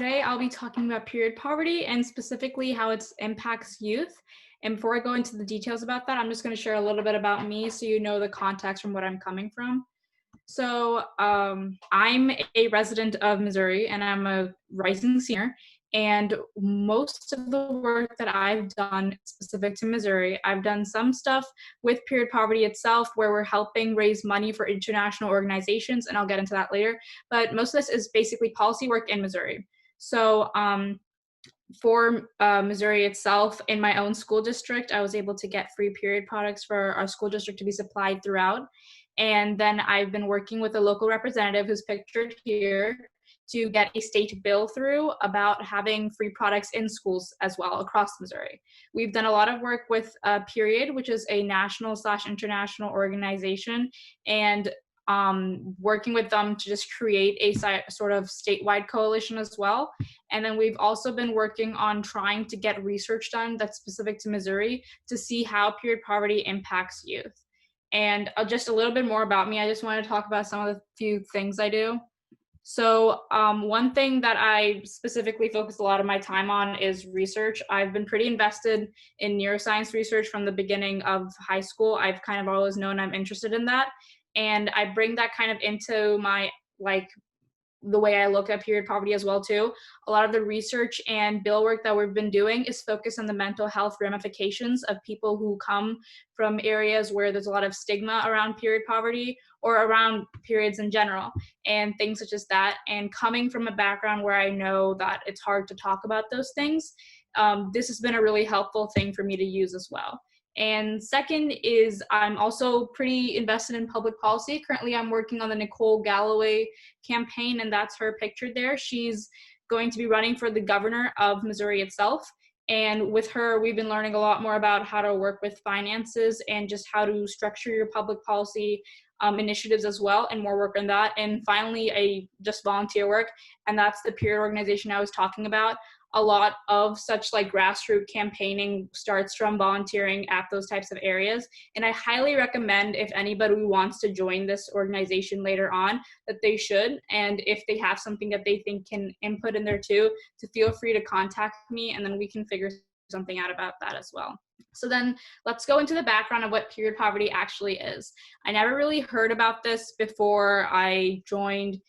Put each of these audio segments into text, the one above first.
today I'll be talking about period poverty and specifically how it impacts youth. And before I go into the details about that, I'm just going to share a little bit about me so you know the context from what I'm coming from. I'm a resident of Missouri and I'm a rising senior. And most of the work that I've done specific to Missouri, I've done some stuff with period poverty itself where we're helping raise money for international organizations, and I'll get into that later. But most of this is basically policy work in Missouri. For Missouri itself, in my own school district, I was able to get free period products for our school district to be supplied throughout. And then I've been working with a local representative who's pictured here to get a state bill through about having free products in schools as well across Missouri. We've done a lot of work with Period, which is a national/international organization, and working with them to just create a sort of statewide coalition as well. And then we've also been working on trying to get research done that's specific to Missouri to see how period poverty impacts youth. And just a little bit more about me, I just want to talk about some of the few things I do. One thing that I specifically focus a lot of my time on is research. I've been pretty invested in neuroscience research from the beginning of high school. I've kind of always known I'm interested in that. And I bring that kind of into my, the way I look at period poverty as well too. A lot of the research and bill work that we've been doing is focused on the mental health ramifications of people who come from areas where there's a lot of stigma around period poverty or around periods in general and things such as that. And coming from a background where I know that it's hard to talk about those things, this has been a really helpful thing for me to use as well. And second is I'm also pretty invested in public policy. Currently, I'm working on the Nicole Galloway campaign, and that's her pictured there. She's going to be running for the governor of Missouri itself. And with her, we've been learning a lot more about how to work with finances and just how to structure your public policy initiatives as well, and more work on that. And finally, just volunteer work, and that's the peer organization I was talking about. A lot of such grassroots campaigning starts from volunteering at those types of areas. And I highly recommend if anybody wants to join this organization later on, that they should. And if they have something that they think can input in there too, to feel free to contact me, and then we can figure something out about that as well. So then let's go into the background of what period poverty actually is. I never really heard about this before I joined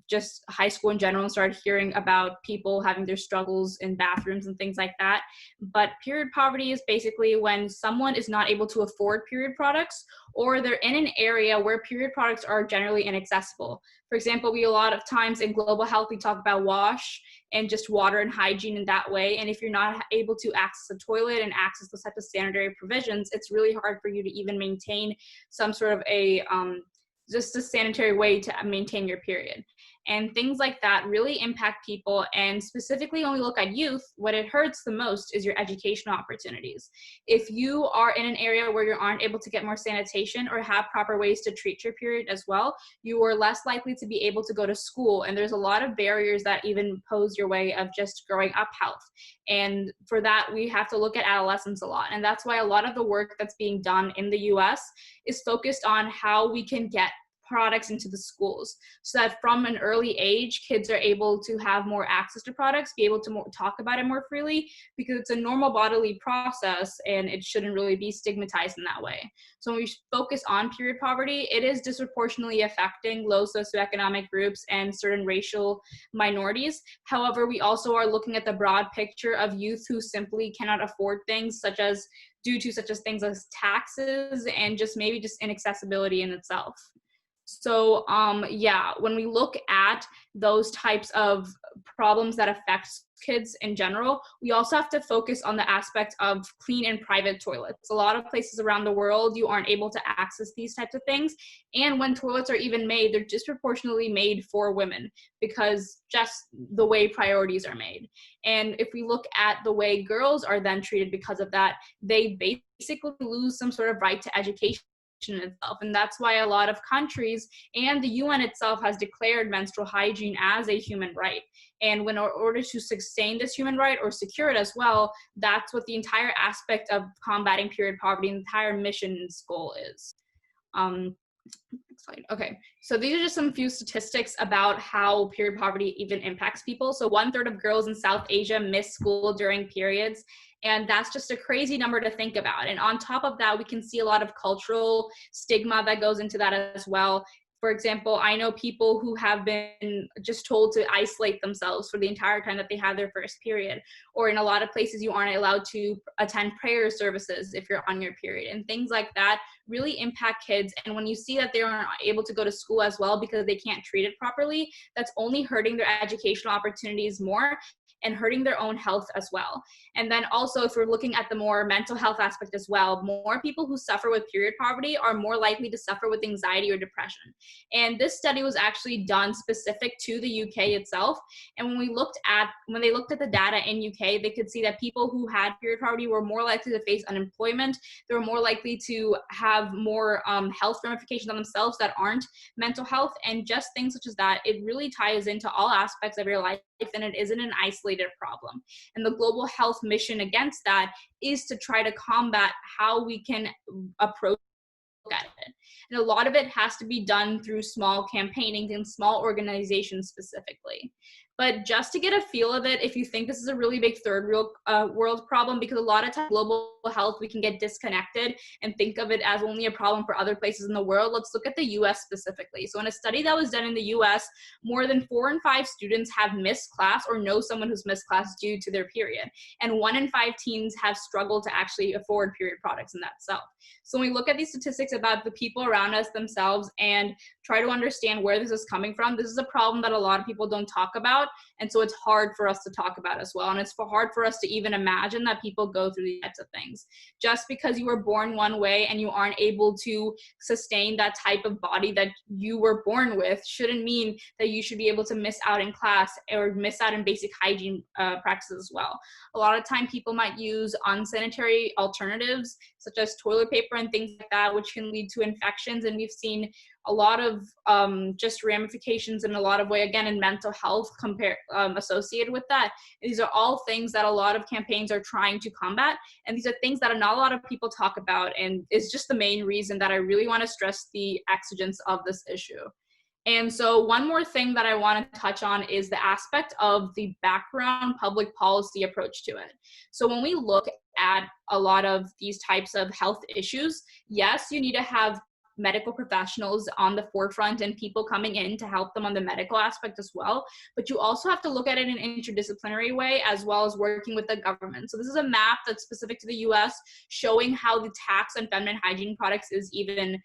just high school in general and started hearing about people having their struggles in bathrooms and things like that. But period poverty is basically when someone is not able to afford period products, or they're in an area where period products are generally inaccessible. For example, we a lot of times in global health, we talk about WASH and just water and hygiene in that way. And if you're not able to access a toilet and access those types of sanitary provisions, it's really hard for you to even maintain some sort of just a sanitary way to maintain your period. And things like that really impact people. And specifically when we look at youth, what it hurts the most is your educational opportunities. If you are in an area where you aren't able to get more sanitation or have proper ways to treat your period as well, you are less likely to be able to go to school. And there's a lot of barriers that even pose your way of just growing up health. And for that, we have to look at adolescence a lot. And that's why a lot of the work that's being done in the US is focused on how we can get products into the schools, so that from an early age, kids are able to have more access to products, be able to talk about it more freely, because it's a normal bodily process and it shouldn't really be stigmatized in that way. So when we focus on period poverty, it is disproportionately affecting low socioeconomic groups and certain racial minorities. However, we also are looking at the broad picture of youth who simply cannot afford things due to things as taxes and just maybe just inaccessibility in itself. So when we look at those types of problems that affect kids in general, we also have to focus on the aspect of clean and private toilets. A lot of places around the world, you aren't able to access these types of things. And when toilets are even made, they're disproportionately made for women because just the way priorities are made. And if we look at the way girls are then treated because of that, they basically lose some sort of right to education itself. And that's why a lot of countries and the UN itself has declared menstrual hygiene as a human right. And when in order to sustain this human right or secure it as well, that's what the entire aspect of combating period poverty, the entire mission and goal is. Next slide. Okay, so these are just some few statistics about how period poverty even impacts people. So 1/3 of girls in South Asia miss school during periods, and that's just a crazy number to think about. And on top of that, we can see a lot of cultural stigma that goes into that as well. For example, I know people who have been just told to isolate themselves for the entire time that they have their first period. Or in a lot of places, you aren't allowed to attend prayer services if you're on your period, and things like that really impact kids. And when you see that they aren't able to go to school as well because they can't treat it properly, that's only hurting their educational opportunities more and hurting their own health as well. And then also, if we're looking at the more mental health aspect as well, more people who suffer with period poverty are more likely to suffer with anxiety or depression. And this study was actually done specific to the UK itself. And when they looked at the data in UK, they could see that people who had period poverty were more likely to face unemployment. They were more likely to have more health ramifications on themselves that aren't mental health, and just things such as that. It really ties into all aspects of your life, and it isn't an isolated problem. And the global health mission against that is to try to combat how we can approach at it. And a lot of it has to be done through small campaigning and small organizations specifically. But just to get a feel of it, if you think this is a really big third world problem, because a lot of times global health, we can get disconnected and think of it as only a problem for other places in the world. Let's look at the US specifically. So in a study that was done in the US, more than 4 in 5 students have missed class or know someone who's missed class due to their period. And 1 in 5 teens have struggled to actually afford period products in that itself. So when we look at these statistics about the people around us themselves and try to understand where this is coming from, this is a problem that a lot of people don't talk about. And so it's hard for us to talk about as well. And it's hard for us to even imagine that people go through these types of things. Just because you were born one way and you aren't able to sustain that type of body that you were born with shouldn't mean that you should be able to miss out in class or miss out in basic hygiene practices as well. A lot of time people might use unsanitary alternatives such as toilet paper and things like that, which can lead to infections. And we've seen a lot of just ramifications in a lot of way, again, in mental health associated with that. These are all things that a lot of campaigns are trying to combat. And these are things that not a lot of people talk about. And it's just the main reason that I really want to stress the exigence of this issue. And so one more thing that I want to touch on is the aspect of the background public policy approach to it. So when we look at a lot of these types of health issues, yes, you need to have medical professionals on the forefront and people coming in to help them on the medical aspect as well. But you also have to look at it in an interdisciplinary way, as well as working with the government. So this is a map that's specific to the US showing how the tax on feminine hygiene products is even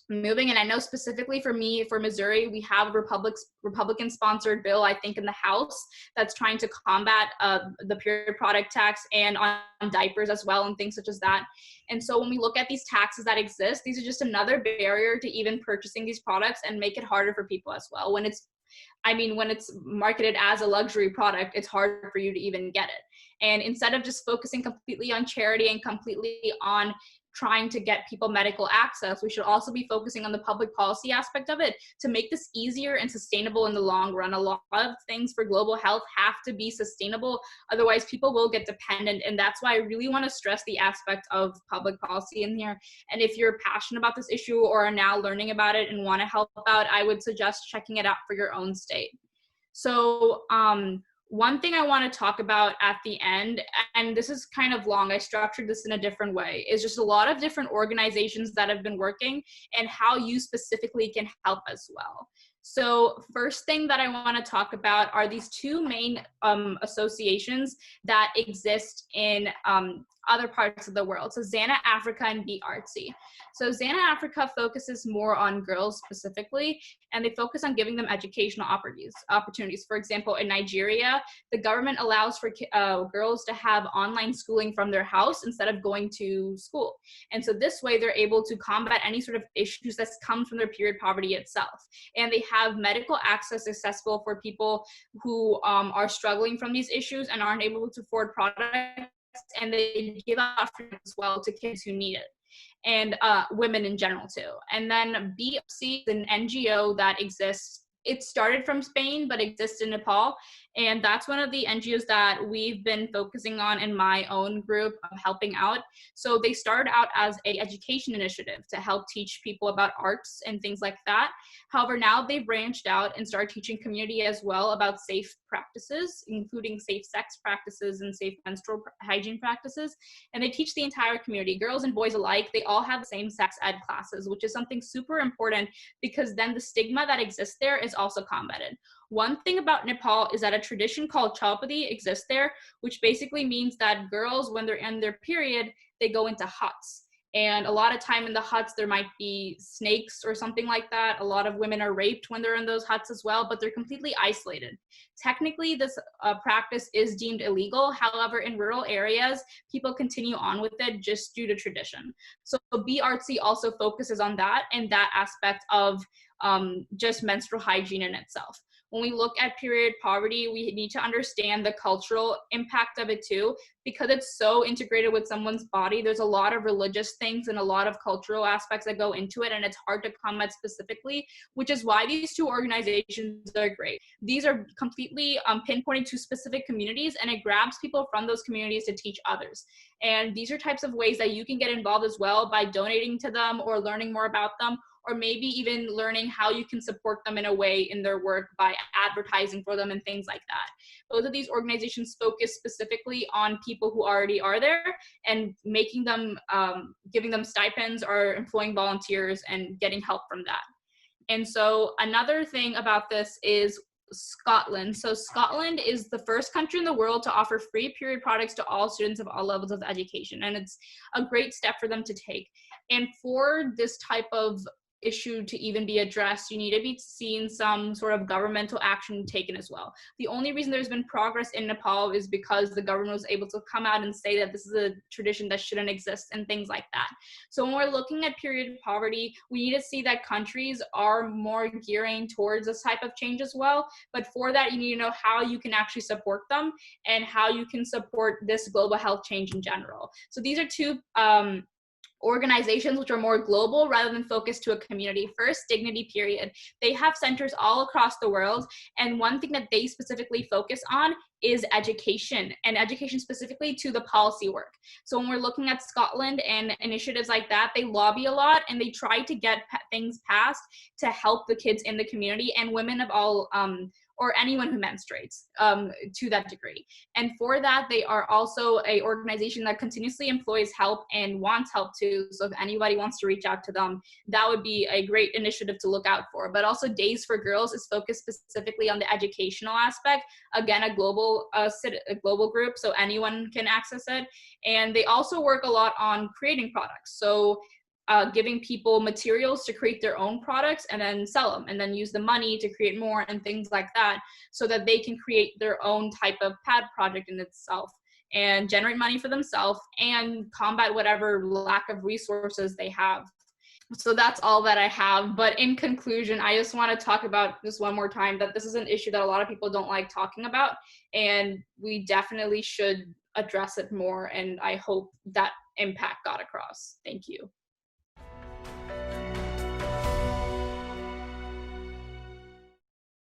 moving. And I know specifically for me, for Missouri, we have a Republican sponsored bill, I think, in the House that's trying to combat the period product tax and on diapers as well and things such as that. And so when we look at these taxes that exist, these are just another barrier to even purchasing these products and make it harder for people as well. When it's marketed as a luxury product, it's hard for you to even get it. And instead of just focusing completely on charity and completely on trying to get people medical access, we should also be focusing on the public policy aspect of it to make this easier and sustainable in the long run. A lot of things for global health have to be sustainable, otherwise people will get dependent. And that's why I really want to stress the aspect of public policy in here. And if you're passionate about this issue or are now learning about it and want to help out, I would suggest checking it out for your own state. So one thing I want to talk about at the end, and this is kind of long, I structured this in a different way, is just a lot of different organizations that have been working and how you specifically can help as well. So first thing that I want to talk about are these two main associations that exist in other parts of the world. So Zana Africa and Be Artsy. So Zana Africa focuses more on girls specifically, and they focus on giving them educational opportunities. For example, in Nigeria, the government allows for girls to have online schooling from their house instead of going to school. And so this way they're able to combat any sort of issues that come from their period poverty itself. And they have medical access accessible for people who are struggling from these issues and aren't able to afford products, and they give out as well to kids who need it, and women in general too. And then BFC is an NGO that exists it started from Spain, but exists in Nepal. And that's one of the NGOs that we've been focusing on in my own group of helping out. So they started out as a education initiative to help teach people about arts and things like that. However, now they've branched out and started teaching community as well about safe practices, including safe sex practices and safe menstrual hygiene practices. And they teach the entire community, girls and boys alike. They all have the same sex ed classes, which is something super important because then the stigma that exists there is also combated. One thing about Nepal is that a tradition called chaupadi exists there, which basically means that girls, when they're in their period, they go into huts. And a lot of time in the huts, there might be snakes or something like that. A lot of women are raped when they're in those huts as well, but they're completely isolated. Technically, this practice is deemed illegal. However, in rural areas, people continue on with it just due to tradition. So Be Artsy also focuses on that and that aspect of just menstrual hygiene in itself. When we look at period poverty, we need to understand the cultural impact of it too, because it's so integrated with someone's body. There's a lot of religious things and a lot of cultural aspects that go into it, and it's hard to combat specifically, which is why these two organizations are great. These are completely pinpointed to specific communities, and it grabs people from those communities to teach others. And these are types of ways that you can get involved as well by donating to them or learning more about them, or maybe even learning how you can support them in a way in their work by advertising for them and things like that. Both of these organizations focus specifically on people who already are there and making them, giving them stipends or employing volunteers and getting help from that. And so another thing about this is Scotland. So Scotland is the first country in the world to offer free period products to all students of all levels of education. And it's a great step for them to take. And for this type of issue to even be addressed, you need to be seeing some sort of governmental action taken as well. The only reason there's been progress in Nepal is because the government was able to come out and say that this is a tradition that shouldn't exist and things like that. So when we're looking at period poverty, we need to see that countries are more gearing towards this type of change as well. But for that, you need to know how you can actually support them and how you can support this global health change in general. So these are two organizations which are more global rather than focused to a community. First, Dignity Period. They have centers all across the world, and one thing that they specifically focus on is education, and education specifically to the policy work. So when we're looking at Scotland and initiatives like that, they lobby a lot and they try to get things passed to help the kids in the community and women of all or anyone who menstruates to that degree. And for that, they are also an organization that continuously employs help and wants help too. So if anybody wants to reach out to them, that would be a great initiative to look out for. But also Days for Girls is focused specifically on the educational aspect. Again, a global group, so anyone can access it. And they also work a lot on creating products. So giving people materials to create their own products and then sell them and then use the money to create more and things like that so that they can create their own type of pad project in itself and generate money for themselves and combat whatever lack of resources they have. So that's all that I have. But in conclusion, I just want to talk about this one more time that this is an issue that a lot of people don't like talking about, and we definitely should address it more. And I hope that impact got across. Thank you.